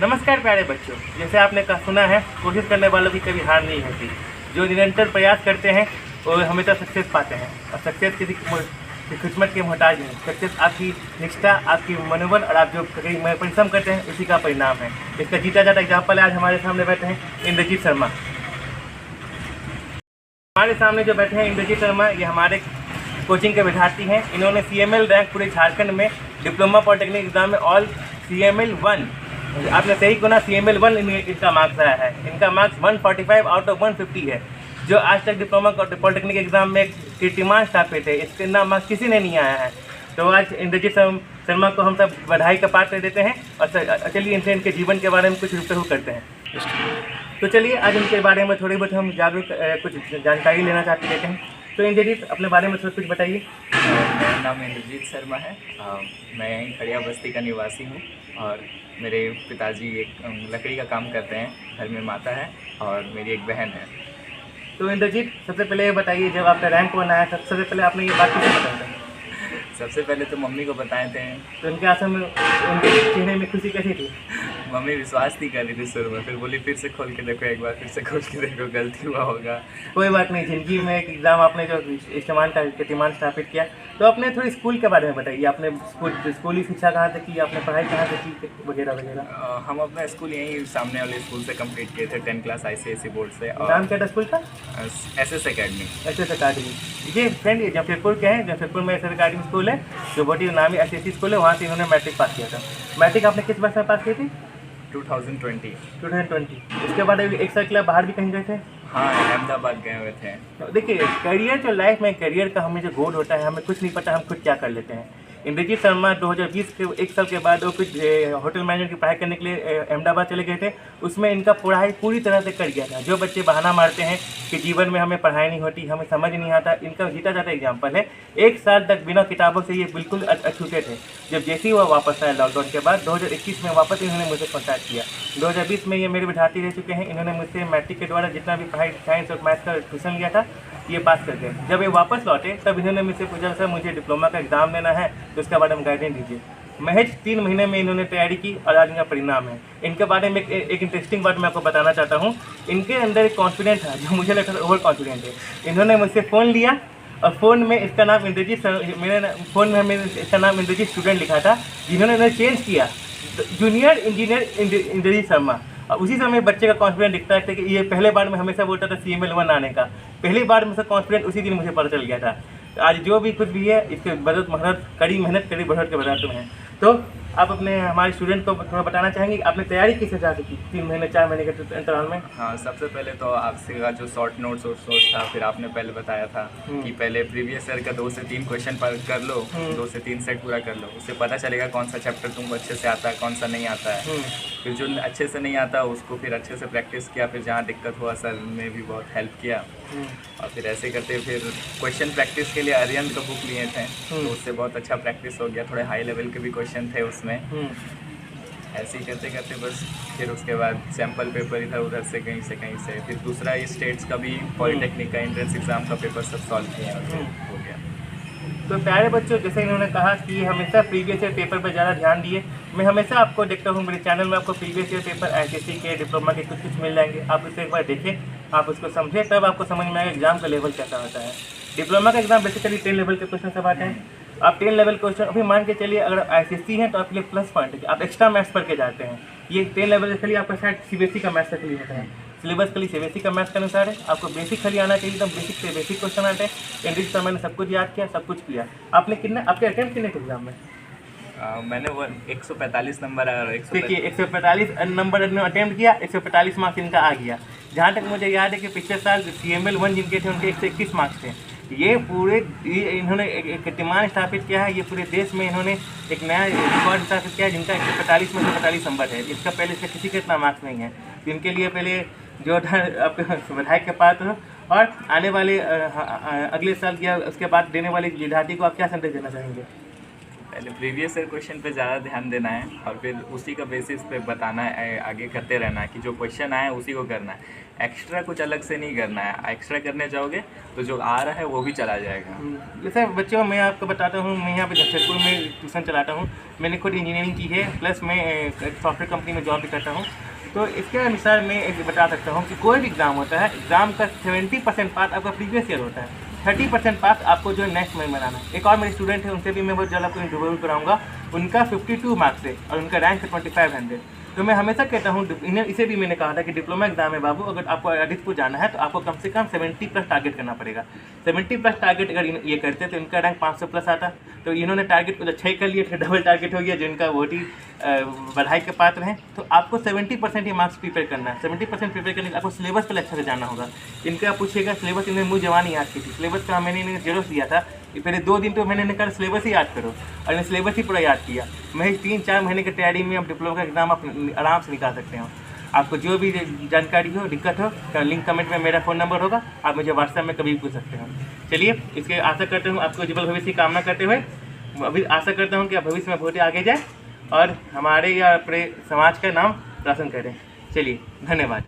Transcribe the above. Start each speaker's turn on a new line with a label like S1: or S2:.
S1: नमस्कार प्यारे बच्चों, जैसे आपने सुना है, कोशिश करने वालों की कभी हार नहीं होती। जो निरंतर प्रयास करते हैं वो हमेशा सक्सेस पाते हैं, और सक्सेस किसी किस्मत के मोहताज नहीं। सक्सेस आपकी निष्ठा, आपकी मनोबल और आप जो परिश्रम करते हैं उसी का परिणाम है। इसका जीता जाता एग्जाम्पल आज हमारे सामने बैठे हैं इंद्रजीत शर्मा। हमारे सामने जो बैठे हैं इंद्रजीत शर्मा, ये हमारे कोचिंग के विद्यार्थी हैं। इन्होंने CML रैंक पूरे झारखंड में डिप्लोमा पॉलिटेक्निक एग्जाम में ऑल CML 1, आपने सही सुना, CML 1 इनका मार्क्स आया है। इनका मार्क्स 145 आउट ऑफ 150 है, जो आज तक डिप्लोमा पॉलिटेक्निक एग्जाम में कीर्तिमान स्थापित है। इसके नाम मार्क्स किसी ने नहीं आया है। तो आज इंद्रजीत शर्मा को हम सब बधाई का पात्र देते हैं, और चलिए इनसे इनके जीवन के बारे में कुछ रुपये करते हैं। तो चलिए आज इनके बारे में थोड़ी बहुत हम जागरूक कुछ जानकारी लेना चाहते हैं। तो इंद्रजीत, अपने बारे में थोड़ा कुछ बताइए।
S2: मेरा नाम इंद्रजीत शर्मा है। मैं यहीं खड़िया बस्ती का निवासी हूँ, और मेरे पिताजी एक लकड़ी का काम करते हैं। घर में माता है और मेरी एक बहन है।
S1: तो इंद्रजीत, सबसे पहले ये बताइए, जब आपका रैंक 1 आया था, सबसे पहले आपने ये बात किसे बताया था?
S2: सबसे पहले तो मम्मी को बताए थे।
S1: तो उनके आंसू में, उनके चेहरे में खुशी कैसी थी?
S2: मम्मी विश्वास नहीं कर रही थी शुरू में, फिर बोली फिर से खोल के देखो, एक बार फिर से खोल के देखो, गलती हुआ होगा।
S1: कोई बात नहीं, जिंदगी में एक एग्ज़ाम आपने जो इस्तेमाल का कीर्तिमान स्थापित किया। तो अपने थोड़ी स्कूल के बारे में बताइए। आपने स्कूली शिक्षा कहाँ तक की, आपने पढ़ाई कहाँ से की, वगैरह वगैरह।
S2: हम अपना स्कूल यहीं सामने वाले स्कूल से कंप्लीट किए थे, 10 क्लास ICSE बोर्ड से। और
S1: नाम क्या था स्कूल का?
S2: SS academy.
S1: SS academy. ये फ्रेंड ये जमशेदपुर के हैं। जमशेदपुर में SS अकेडमी स्कूल है, जो बहुत ही नामी SSC स्कूल है। वहाँ से इन्होंने मैट्रिक पास किया था। मैट्रिक आपने किस वर्ष में पास की थी?
S2: 2020।
S1: उसके बाद एक साल के लिए बाहर भी कहीं गए थे?
S2: हाँ, अहमदाबाद गए हुए थे।
S1: तो देखिए, करियर जो लाइफ में करियर का हमें जो गोल होता है, हमें कुछ नहीं पता हम खुद क्या कर लेते हैं। इंद्रजीत शर्मा 2020 के एक साल के बाद वो कुछ होटल मैनेजमेंट की पढ़ाई करने के लिए अहमदाबाद चले गए थे। उसमें इनका पढ़ाई पूरी तरह से कट गया था। जो बच्चे बहाना मारते हैं कि जीवन में हमें पढ़ाई नहीं होती, हमें समझ नहीं आता, इनका जीता जाता एग्जाम्पल है। एक साल तक बिना किताबों से ये बिल्कुल अछूते थे। जब जैसे ही वो वापस आए लॉकडाउन के बाद, 2021 में वापस इन्होंने मुझसे कॉन्टैक्ट किया। 2020 में ये मेरे विद्यार्थी रह चुके हैं। इन्होंने मुझसे मैट्रिक के द्वारा जितना भी पढ़ाई साइंस और मैथ्स का ट्यूशन लिया था, ये पास कर गए। जब ये वापस लौटे तब इन्होंने मुझसे पूछा, सर मुझे डिप्लोमा का एग्ज़ाम देना है, तो उसके बारे में गाइडेंस दीजिए। महज 3 महीने में इन्होंने तैयारी की और आज इनका परिणाम है। इनके बारे में एक इंटरेस्टिंग बात मैं आपको बताना चाहता हूँ। इनके अंदर एक कॉन्फिडेंस है जो मुझे लगता है ओवर कॉन्फिडेंट है। इन्होंने मुझसे फ़ोन लिया और फ़ोन में इसका नाम इंद्रजीत, मेरे फ़ोन में मैंने इसका नाम इंद्रजीत स्टूडेंट लिखा था, जिन्होंने चेंज किया जूनियर इंजीनियर इंद्रजीत शर्मा। और उसी समय बच्चे का कॉन्फिडेंस दिखता है कि ये पहले बार में हमेशा बोलता था CML 1 आने का। पहली बार में से कॉन्फिडेंस उसी दिन मुझे पता चल गया था। आज जो भी कुछ भी है, इसके बदौलत कड़ी मेहनत कड़ी बढ़त के बदौलत में है। तो आप अपने हमारे स्टूडेंट को थोड़ा बताना चाहेंगे आपने तैयारी किस हिसाब से की 3 महीने 4 महीने के अंतराल में?
S2: हाँ, सबसे पहले तो आपसे का जो शॉर्ट नोट्स और सोर्स था, फिर आपने पहले बताया था कि पहले प्रीवियस ईयर का 2 से 3 क्वेश्चन पर कर लो, 2 से 3 सेट पूरा कर लो। उससे पता चलेगा कौन सा चैप्टर तुमको अच्छे से आता है, कौन सा नहीं आता है। फिर जो अच्छे से नहीं आता उसको फिर अच्छे से प्रैक्टिस किया। फिर जहाँ दिक्कत हुआ सर ने भी बहुत हेल्प किया। और फिर ऐसे करते फिर क्वेश्चन प्रैक्टिस के लिए अरिहंत का बुक लिए थे, तो उससे बहुत अच्छा प्रैक्टिस हो गया। थोड़े हाई लेवल के भी क्वेश्चन थे उसमें। ऐसे ही करते करते बस फिर उसके बाद सैम्पल पेपर इधर उधर से कहीं से फिर दूसरा स्टेट्स का भी पॉलिटेक्निक का एंट्रेंस एग्ज़ाम का पेपर सब सॉल्व किया और हो गया।
S1: तो प्यारे बच्चों, जैसे इन्होंने कहा कि हमेशा प्रीवियस ईयर पेपर पर ज़्यादा ध्यान दिए। मैं हमेशा आपको देखता हूँ, मेरे चैनल में आपको प्रीवियस ईयर पेपर ICSE के डिप्लोमा के कुछ मिल जाएंगे। आप उसे एक बार देखें, आप उसको समझें, तब आपको समझ में आएगा एग्जाम का लेवल कैसा होता है। डिप्लोमा का एग्जाम बेसिकली 10 लेवल के क्वेश्चन सब आते हैं। आप 10 लेवल क्वेश्चन अभी मान के चलिए, अगर ICSE है तो आपके लिए प्लस पॉइंट है कि आप एक्स्ट्रा मैथ्स पढ़ के जाते हैं। ये 10 लेवल के लिए आपका शायद CBSE का मैथ्स के लिए होता है। सिलेबस के लिए CBSE का मैथ्स के अनुसार है। आपको बेसिक खाली आना चाहिए, एकदम बेसिक से बेसिक क्वेश्चन आते हैं। इंग्लिश पर मैंने सब कुछ याद किया, सब कुछ किया। आपने कितने, आपके अटेम्प्ट कितने थे एग्जाम में?
S2: मैंने वो 145 नंबर
S1: देखिए, 145 नंबर अटेम्प्ट किया, 145 मार्क्स इनका आ गया। जहाँ तक मुझे याद है कि पिछले साल CML 1 जिनके थे उनके 121 मार्क्स थे। ये इन्होंने एक कीर्तिमान स्थापित किया है। ये पूरे देश में इन्होंने एक नया रिकॉर्ड स्थापित किया है, जिनका 145 में से 45 नंबर है। इसका पहले से किसी के इतना मार्क्स नहीं है। इनके लिए पहले जो आपके बधाई के पात्र हो। और आने वाले अगले साल या उसके बाद देने वाले विद्यार्थी को आप क्या संदेश देना चाहेंगे?
S2: पहले प्रीवियस ईयर क्वेश्चन पे ज़्यादा ध्यान देना है और फिर उसी का बेसिस पे बताना है, आगे करते रहना है कि जो क्वेश्चन आए उसी को करना है, एक्स्ट्रा कुछ अलग से नहीं करना है। एक्स्ट्रा करने जाओगे तो जो आ रहा है वो भी चला जाएगा।
S1: जैसे बच्चों मैं आपको बताता हूँ, मैं यहाँ पे जमशेदपुर में ट्यूशन चलाता हूँ, मैंने खुद इंजीनियरिंग की है, प्लस मैं सॉफ्टवेयर कंपनी में जॉब भी करता हूँ। तो इसके अनुसार मैं एक बता सकता हूँ कि कोई भी एग्ज़ाम होता है, एग्ज़ाम का 70% पार्ट आपका प्रीवियस ईयर होता है, 30% पार्ट आपको जो है नेक्स्ट में बनाना है। एक और मेरे स्टूडेंट है, उनसे भी मैं बहुत जल्द आपको इंटरव्यू कराऊंगा, उनका 52 मार्क्स है और उनका रैंक है 2500। तो मैं हमेशा कहता हूँ, इसे भी मैंने कहा था कि डिप्लोमा एग्जाम है बाबू, अगर आपको आदित्यपुर जाना है तो आपको कम से कम 70+ टारगेट करना पड़ेगा। 70+ टारगेट अगर ये करते तो इनका रैंक 500+ आता। तो इन्होंने टारगेट को अच्छा ही कर लिया, डबल टारगेट हो गया, जिनका बहुत ही बधाई के पात्र हैं। तो आपको 70% ही मार्क्स प्रिपेयर करना है। 70% प्रिपेयर करने के आपको सिलेबस पर अच्छे से जाना होगा। इनका पूछिएगा सिलेबस, इन्हें मुँह जवानी याद की थी, सिलेबस का मैंने इन्हें जेरोक्स दिया था। पहले 2 दिन तो मैंने कहा सिलेबस ही याद करो, और इन्हें सिलेबस ही पूरा याद किया। मैं 3-4 महीने की तैयारी में आप डिप्लोमा का एग्ज़ाम आप आराम से निकाल सकते हो। आपको जो भी जानकारी हो, दिक्कत हो, तो लिंक कमेंट में मेरा फ़ोन नंबर होगा, आप मुझे व्हाट्सएप में कभी भी पूछ सकते हो। चलिए, इसके आशा करता हूँ आपको उज्जवल भविष्य की कामना करते हुए, अभी आशा करता हूँ कि आप भविष्य में बहुत ही आगे जाए और हमारे या अपने समाज का नाम रोशन करें। चलिए, धन्यवाद।